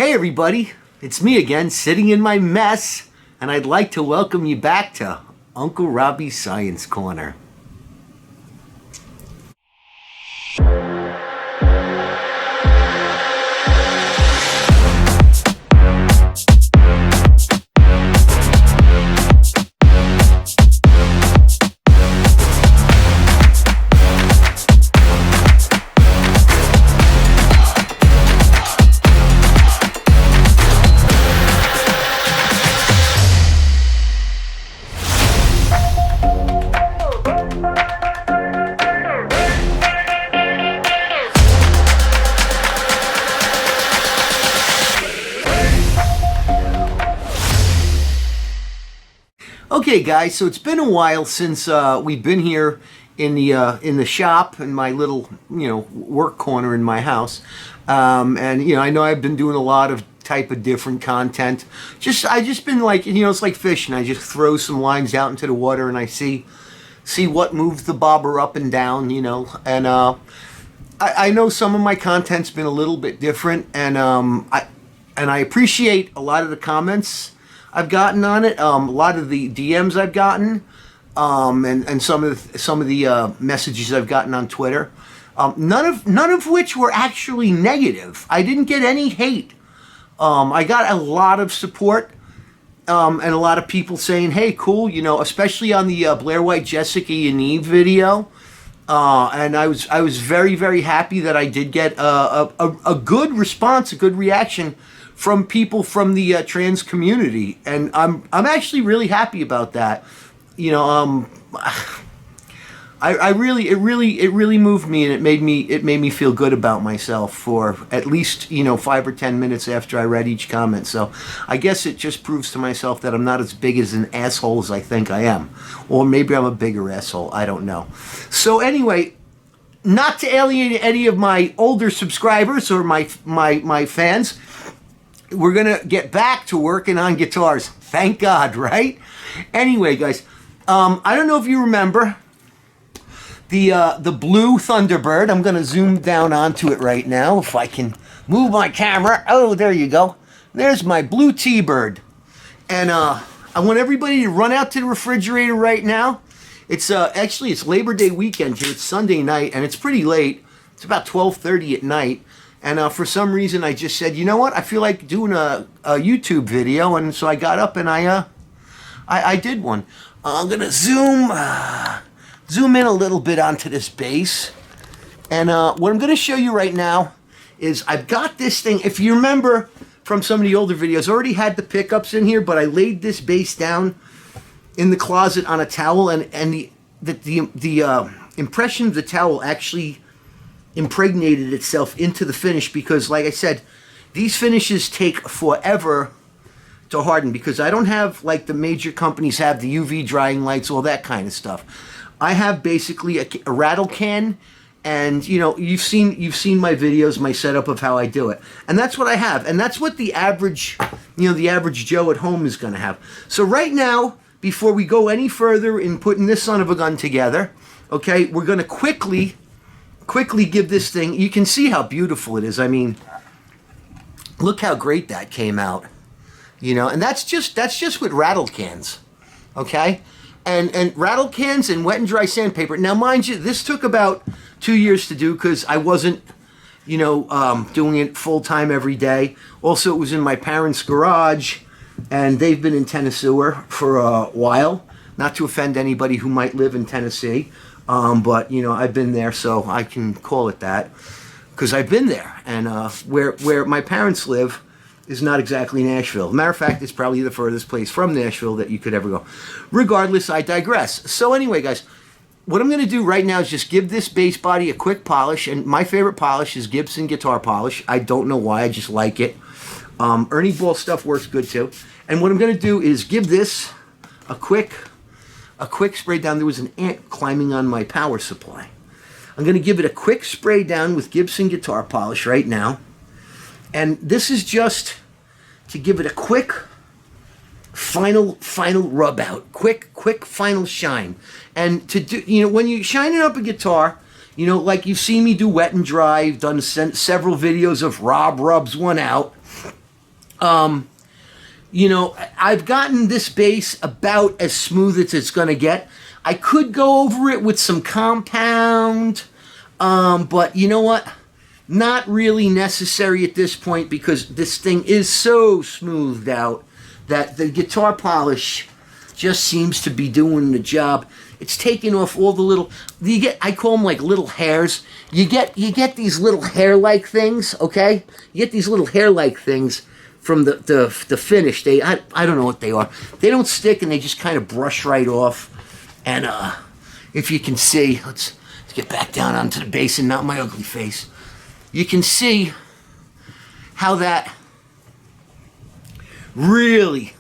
Hey everybody, it's me again, sitting in my mess, and I'd like to welcome you back to Uncle Robbie's Science Corner. Okay guys, so it's been a while since we've been here in the shop, in my little, work corner in my house. And I know I've been doing a lot of type of different content. I just been like, it's like fishing. I just throw some lines out into the water and I see what moves the bobber up and down, and I know some of my content's been a little bit different, and I appreciate a lot of the comments I've gotten on it, a lot of the DMs I've gotten, and some of the messages I've gotten on Twitter. None of which were actually negative. I didn't get any hate. I got a lot of support, and a lot of people saying, "Hey, cool," especially on the Blair White, Jessica and Eve video. And I was very, very happy that I did get a good response, a good reaction from people from the trans community, and I'm actually really happy about that. It really moved me, and it made me feel good about myself for at least 5 or 10 minutes after I read each comment. So I guess it just proves to myself that I'm not as big as an asshole as I think I am, or maybe I'm a bigger asshole. I don't know. So anyway, not to alienate any of my older subscribers or my fans, we're gonna get back to working on guitars. Thank God, right? Anyway, guys, I don't know if you remember the blue Thunderbird. I'm gonna zoom down onto it right now if I can move my camera. Oh, there you go. There's my blue T-Bird, and I want everybody to run out to the refrigerator right now. It's actually it's Labor Day weekend here. It's Sunday night, and it's pretty late. It's about 12:30 at night. And for some reason, I just said, you know what? I feel like doing a YouTube video, and so I got up and I did one. I'm gonna zoom in a little bit onto this bass, and what I'm gonna show you right now is I've got this thing. If you remember from some of the older videos, I already had the pickups in here, but I laid this bass down in the closet on a towel, and the impression of the towel actually impregnated itself into the finish, because like I said, these finishes take forever to harden, because I don't have like the major companies have, the UV drying lights, all that kind of stuff. I have basically a rattle can, and you've seen my videos, my setup of how I do it, and that's what I have, and that's what the average Joe at home is going to have. So right now, before we go any further in putting this son of a gun together, okay, we're going to quickly give this thing, you can see how beautiful it is. I mean, look how great that came out, and that's just with rattle cans, okay, and rattle cans and wet and dry sandpaper. Now mind you, this took about 2 years to do, because I wasn't doing it full time every day. Also, it was in my parents' garage, and they've been in Tennessee for a while. Not to offend anybody who might live in Tennessee, but I've been there, so I can call it that, because I've been there. And where my parents live is not exactly Nashville. Matter of fact, it's probably the furthest place from Nashville that you could ever go. Regardless, I digress. So anyway, guys, what I'm going to do right now is just give this bass body a quick polish, and my favorite polish is Gibson guitar polish. I don't know why, I just like it. Ernie Ball stuff works good too. And what I'm going to do is give this a quick spray down. There was an ant climbing on my power supply. I'm going to give it a quick spray down with Gibson guitar polish right now. And this is just to give it a quick final rub out, quick final shine. And to do, when you're shining up a guitar, like you've seen me do wet and dry, I've done several videos of Rob rubs one out. You know, I've gotten this bass about as smooth as it's going to get. I could go over it with some compound, but you know what? Not really necessary at this point because this thing is so smoothed out that the guitar polish just seems to be doing the job. It's taking off all the little, I call them like little hairs. You get these little hair-like things, okay? You get these little hair-like things from the finish. I don't know what they are. They don't stick and they just kind of brush right off. And if you can see, let's get back down onto the bass and not my ugly face. You can see how that really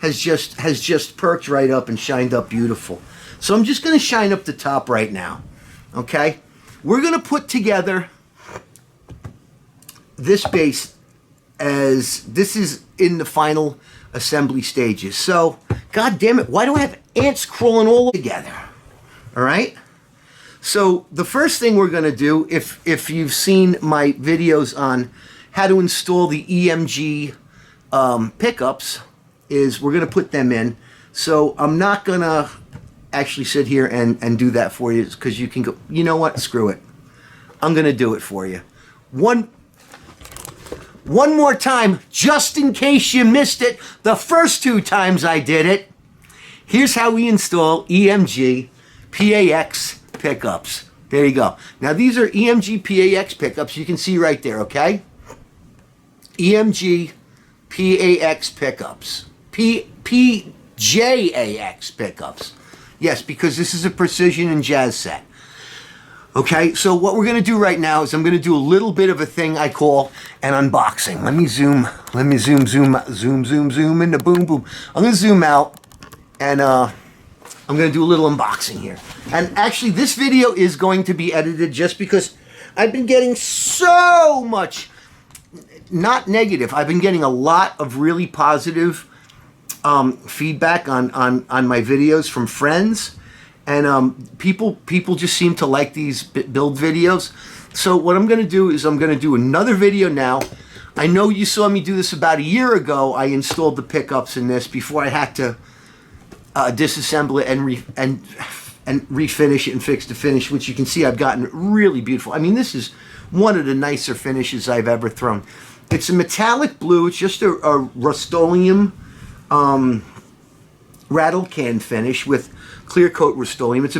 has just perked right up and shined up beautiful. So I'm just going to shine up the top right now. Okay? We're going to put together this bass as this is in the final assembly stages. So, god damn it, why do I have ants crawling all together? All right? So the first thing we're going to do, if you've seen my videos on how to install the EMG pickups, is we're going to put them in. So I'm not going to actually sit here and do that for you because you can go, you know what, screw it. I'm going to do it for you. One more time, just in case you missed it, the first 2 times I did it. Here's how we install EMG PJAX pickups. There you go. Now these are EMG PJAX pickups. You can see right there, okay? EMG PJAX pickups. PJAX pickups. Yes, because this is a precision and jazz set. Okay, so what we're going to do right now is I'm going to do a little bit of a thing I call an unboxing. Let me zoom into boom, boom. I'm going to zoom out and I'm going to do a little unboxing here. And actually, this video is going to be edited just because I've been getting so much, not negative, I've been getting a lot of really positive feedback on my videos from friends. And people just seem to like these build videos. So what I'm going to do is I'm going to do another video now. I know you saw me do this about a year ago. I installed the pickups in this before I had to disassemble it and refinish it and fix the finish, which you can see I've gotten really beautiful. I mean, this is one of the nicer finishes I've ever thrown. It's a metallic blue. It's just a Rust-Oleum rattle can finish with clear coat Rust-Oleum. It's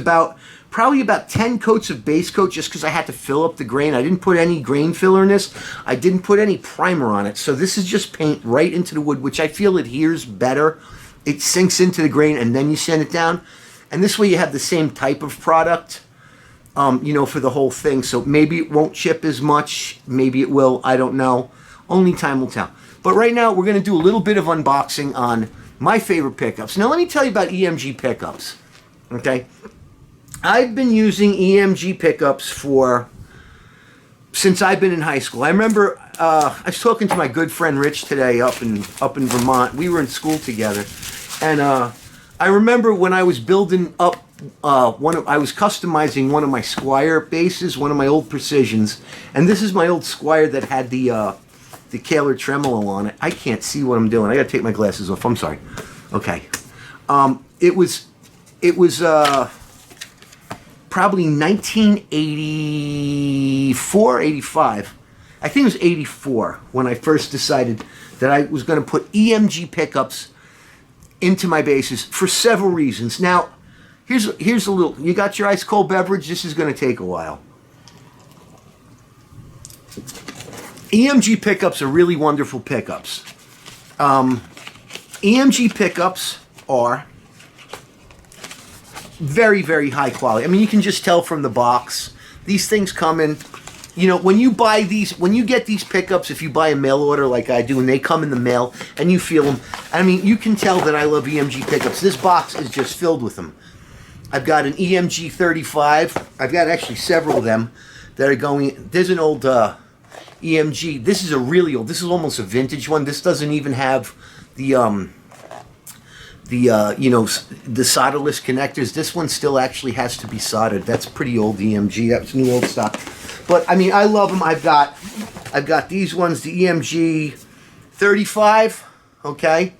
probably about 10 coats of base coat just because I had to fill up the grain. I didn't put any grain filler in this. I didn't put any primer on it. So this is just paint right into the wood, which I feel adheres better. It sinks into the grain and then you sand it down. And this way you have the same type of product, you know, for the whole thing. So maybe it won't chip as much. Maybe it will. I don't know. Only time will tell. But right now we're going to do a little bit of unboxing on my favorite pickups. Now let me tell you about EMG pickups. Okay, I've been using EMG pickups since I've been in high school. I remember I was talking to my good friend Rich today up in Vermont. We were in school together, and I remember when I was building up I was customizing one of my Squier basses, one of my old Precisions, and this is my old Squier that had the Kaler tremolo on it. I can't see what I'm doing. I got to take my glasses off. I'm sorry. Okay, It was probably 1984, 85. I think it was 84 when I first decided that I was going to put EMG pickups into my basses for several reasons. Now, here's a little, you got your ice cold beverage? This is going to take a while. EMG pickups are really wonderful pickups. EMG pickups are very, very high quality. I mean, you can just tell from the box. These things come in, you know, when you get these pickups, if you buy a mail order like I do, and they come in the mail, and you feel them, I mean, you can tell that I love EMG pickups. This box is just filled with them. I've got an EMG 35. I've got actually several of them that are going, there's an old EMG. This is a really old, this is almost a vintage one. This doesn't even have the you know, the solderless connectors. This one still actually has to be soldered. That's pretty old EMG. That's new old stock. But I mean, I love them. I've got these ones, the EMG 35, okay?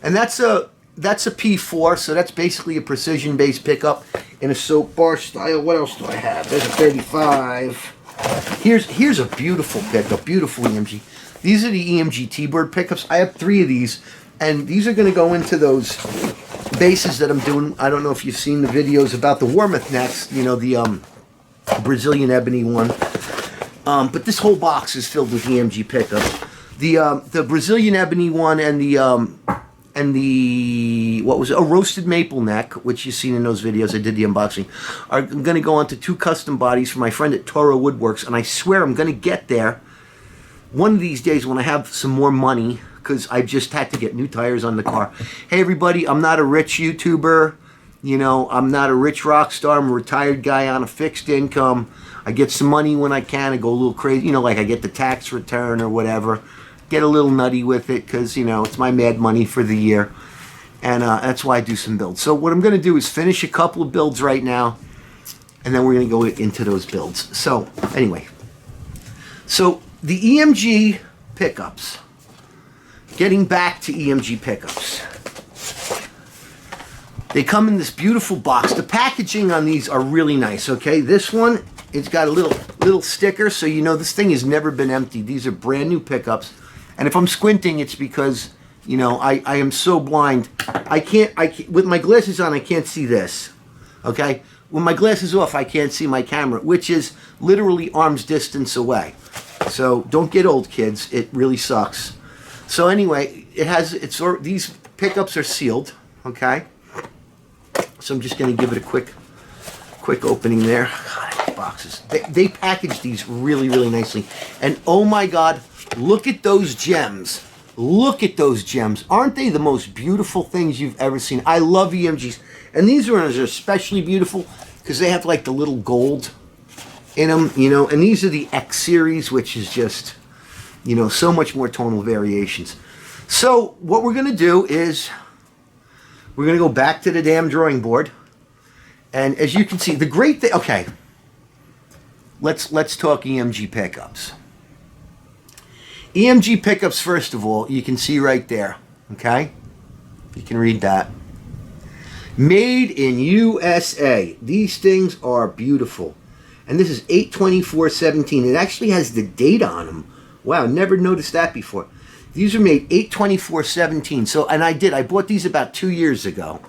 And that's a P4, so that's basically a precision-based pickup in a soap bar style. What else do I have? There's a 35. Here's a beautiful pickup, beautiful EMG. These are the EMG T-Bird pickups. I have 3 of these, and these are going to go into those bases that I'm doing. I don't know if you've seen the videos about the Warmouth necks, you know, the Brazilian ebony one. But this whole box is filled with EMG pickups. The Brazilian ebony one and the what was it? A roasted maple neck, which you've seen in those videos. I did the unboxing. I'm going to go on to 2 custom bodies for my friend at Toro Woodworks, and I swear I'm going to get there one of these days when I have some more money, because I just had to get new tires on the car. Hey everybody, I'm not a rich YouTuber. You know, I'm not a rich rock star. I'm a retired guy on a fixed income. I get some money when I can. I go a little crazy. You know, like I get the tax return or whatever. Get a little nutty with it because, you know, it's my mad money for the year. And that's why I do some builds. So what I'm going to do is finish a couple of builds right now, and then we're going to go into those builds. So anyway, so the EMG pickups, getting back to EMG pickups, they come in this beautiful box. The packaging on these are really nice, okay? This one, it's got a little sticker, so you know this thing has never been emptied. These are brand new pickups. And if I'm squinting, it's because, you know, I am so blind. I can't, with my glasses on, I can't see this, okay? With my glasses off, I can't see my camera, which is literally arm's distance away. So don't get old, kids. It really sucks. So anyway, these pickups are sealed, okay? So I'm just going to give it a quick opening there. God, these boxes. They package these really, really nicely. And oh my God, look at those gems. Look at those gems. Aren't they the most beautiful things you've ever seen? I love EMGs. And these ones are especially beautiful because they have like the little gold in them, you know. And these are the X series, which is just, you know, so much more tonal variations. So what we're going to do is we're going to go back to the damn drawing board. And as you can see, the great thing, okay, let's talk EMG pickups. EMG pickups, first of all, you can see right there, okay? You can read that. Made in USA. These things are beautiful. And this is 8/24/17. It actually has the date on them. Wow, never noticed that before. These are made 8/24/17. So, and I bought these about 2 years ago.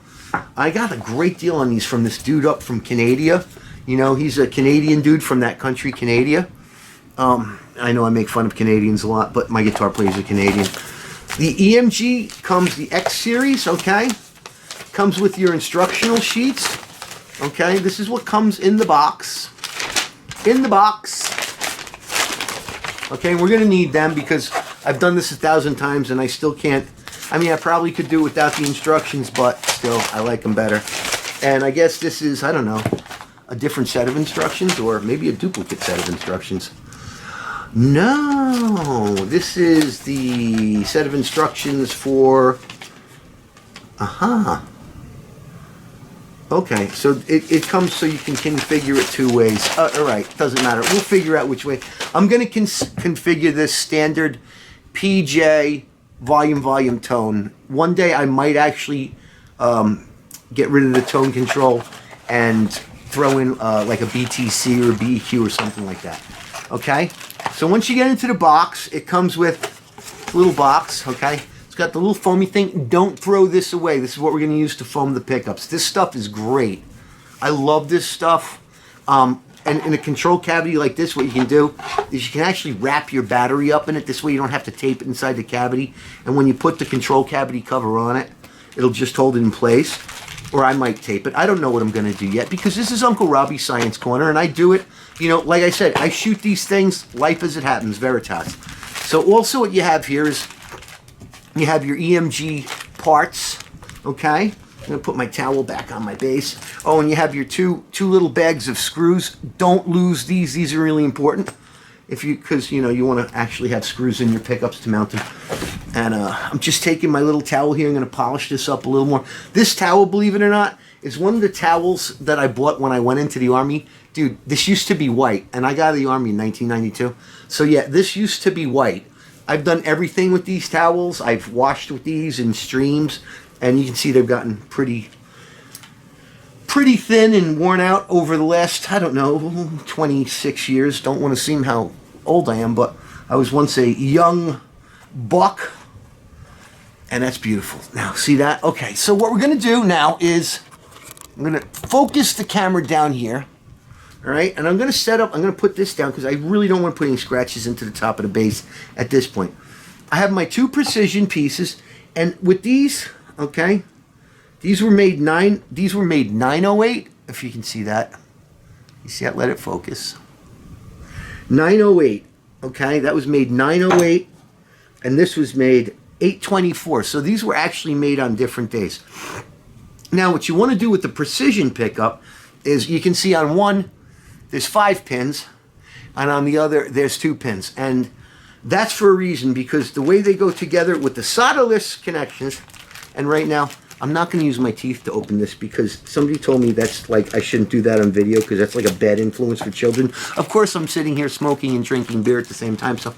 I got a great deal on these from this dude up from Canada. You know, he's a Canadian dude from that country, Canada. I know I make fun of Canadians a lot, but my guitar players are Canadian. The EMG comes, the X series, okay? Comes with your instructional sheets, okay? This is what comes in the box. In the box. Okay, we're going to need them because I've done this 1,000 times and I still can't. I mean, I probably could do it without the instructions, but still, I like them better. And I guess this is, I don't know, a different set of instructions or maybe a duplicate set of instructions. No, this is the set of instructions for, okay, so it comes so you can configure it 2 ways. All right, doesn't matter. We'll figure out which way. I'm going to configure this standard PJ volume tone. One day I might actually get rid of the tone control and throw in like a BTC or BEQ or something like that. Okay? So once you get into the box, it comes with a little box, okay? It's got the little foamy thing. Don't throw this away. This is what we're going to use to foam the pickups. This stuff is great. I love this stuff. And in a control cavity like this, what you can do is you can actually wrap your battery up in it. This way you don't have to tape it inside the cavity. And when you put the control cavity cover on it, it'll just hold it in place. Or I might tape it. I don't know what I'm going to do yet because this is Uncle Robbie's Science Corner and I do it, you know, like I said, I shoot these things, life as it happens, Veritas. So also what you have here is you have your EMG parts, okay? I'm going to put my towel back on my base. Oh, and you have your two little bags of screws. Don't lose these. These are really important. Because you know you want to actually have screws in your pickups to mount them. And I'm just taking my little towel here. I'm going to polish this up a little more. This towel, believe it or not, is one of the towels that I bought when I went into the Army. Dude, this used to be white, and I got out of the Army in 1992. So yeah, this used to be white. I've done everything with these towels. I've washed with these in streams, and you can see they've gotten pretty thin and worn out over the last, I don't know, 26 years. Don't want to seem how old I am, but I was once a young buck, and that's beautiful. Now, see that? Okay, so what we're going to do now is I'm going to focus the camera down here, all right? And I'm going to put this down because I really don't want to put any scratches into the top of the base at this point. I have my 2 precision pieces, and with these, okay, these were made 908, if you can see that. You see that? Let it focus. 908, okay? That was made 908, and this was made 824. So these were actually made on different days. Now, what you want to do with the precision pickup is you can see on one, there's 5 pins, and on the other, there's 2 pins. And that's for a reason, because the way they go together with the solderless connections, and right now, I'm not going to use my teeth to open this because somebody told me that's like, I shouldn't do that on video because that's like a bad influence for children. Of course, I'm sitting here smoking and drinking beer at the same time, so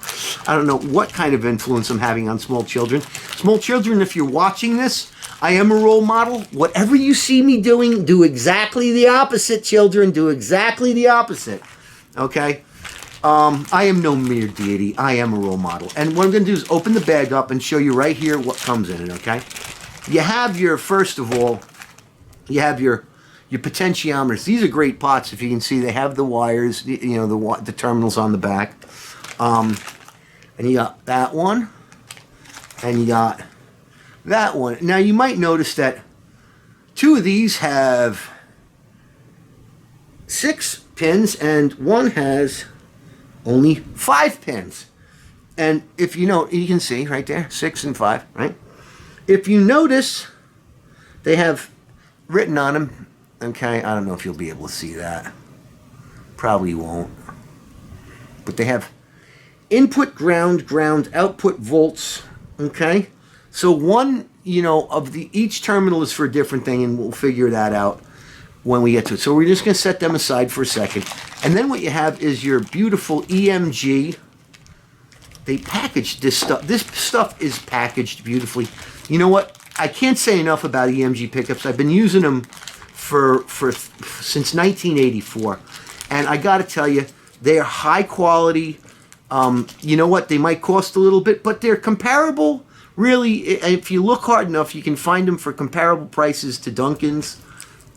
I don't know what kind of influence I'm having on small children. Small children, if you're watching this, I am a role model. Whatever you see me doing, do exactly the opposite, children. Do exactly the opposite, okay? I am no mere deity. I am a role model. And what I'm going to do is open the bag up and show you right here what comes in it, okay? You have your, first of all, you have your potentiometers. These are great pots. If you can see, they have the wires, the terminals on the back. And you got that one, and you got that one. Now, you might notice that 2 of these have 6 pins, and one has only 5 pins. And if you know, you can see right there, 6 and 5, right? If you notice, they have written on them, okay, I don't know if you'll be able to see that. Probably won't. But they have input ground, output volts, okay? So one, each terminal is for a different thing, and we'll figure that out when we get to it. So we're just going to set them aside for a second. And then what you have is your beautiful EMG. They packaged this stuff. This stuff is packaged beautifully. You know what? I can't say enough about EMG pickups. I've been using them since 1984. And I got to tell you, they are high quality. You know what? They might cost a little bit, but they're comparable. Really, if you look hard enough, you can find them for comparable prices to Duncan's.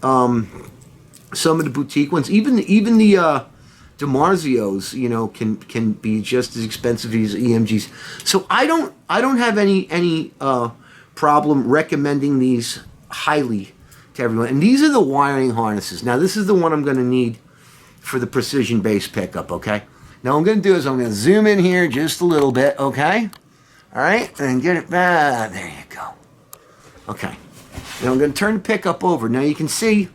Some of the boutique ones, even the DiMarzio's, can be just as expensive as EMGs. So I don't have any problem recommending these highly to everyone. And these are the wiring harnesses. Now this is the one I'm going to need for the precision base pickup. Okay. Now what I'm going to do is I'm going to zoom in here just a little bit. Okay. All right, and get it back. There you go. Okay. Now I'm going to turn the pickup over. Now you can see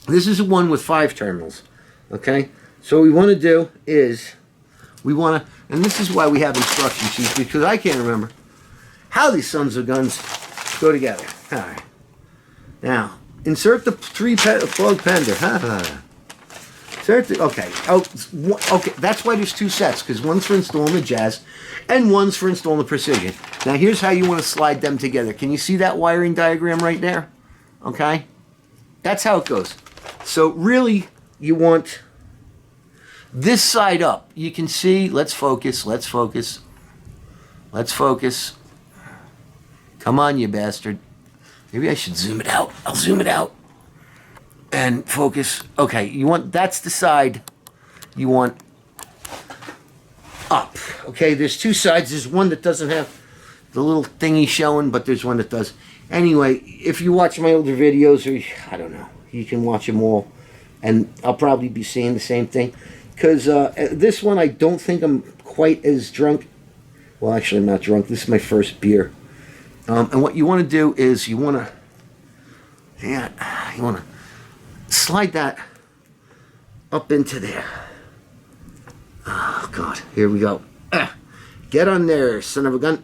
this is the one with 5 terminals. Okay. So what we want to do is and this is why we have instruction sheets, because I can't remember how these sons of guns go together. All right. Now, insert the 3-plug pender. Insert the, okay. Okay, that's why there's 2 sets, because one's for installing the Jazz and one's for installing the Precision. Now, here's how you want to slide them together. Can you see that wiring diagram right there? Okay. That's how it goes. So, really, you want this side up. You can see, let's focus. Come on, you bastard. Maybe I should zoom it out. I'll zoom it out. And focus. Okay, that's the side you want up. Okay, there's 2 sides. There's one that doesn't have the little thingy showing, but there's one that does. Anyway, if you watch my older videos, or I don't know, you can watch them all, and I'll probably be saying the same thing. Because this one, I don't think I'm quite as drunk. Well, actually, I'm not drunk. This is my first beer. And what you want to do is you want to slide that up into there. Oh, God. Here we go. Get on there, son of a gun.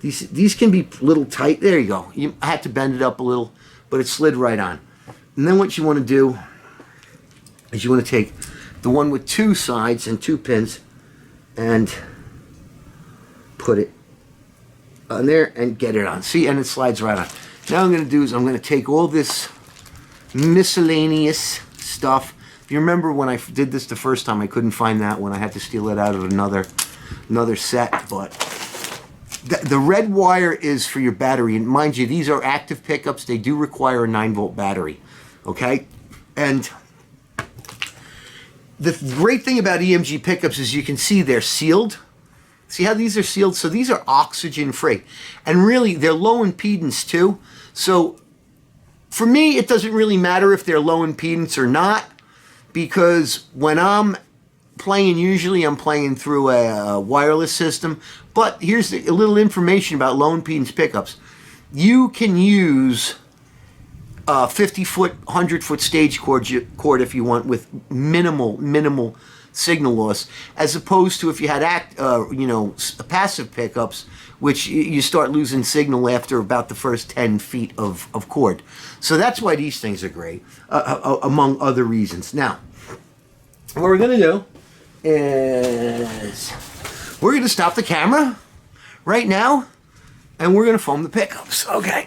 These can be a little tight. There you go. I had to bend it up a little, but it slid right on. And then what you want to do is you want to take the one with 2 sides and 2 pins, and put it on there and get it on. See, and it slides right on. Now I'm going to do is I'm going to take all this miscellaneous stuff. If you remember when I did this the first time, I couldn't find that one. I had to steal it out of another set. But the red wire is for your battery. And mind you, these are active pickups. They do require a 9-volt battery. Okay? And the great thing about EMG pickups is you can see they're sealed. See how these are sealed? So these are oxygen free. And really, they're low impedance too. So for me, it doesn't really matter if they're low impedance or not, because when I'm playing, usually I'm playing through a wireless system. But here's a little information about low impedance pickups. You can use a 50-foot, 100-foot stage cord if you want, with minimal signal loss, as opposed to if you had passive pickups, which you start losing signal after about the first 10 feet of cord. So that's why these things are great, among other reasons. Now, what we're going to do is we're going to stop the camera right now, and we're going to foam the pickups. Okay.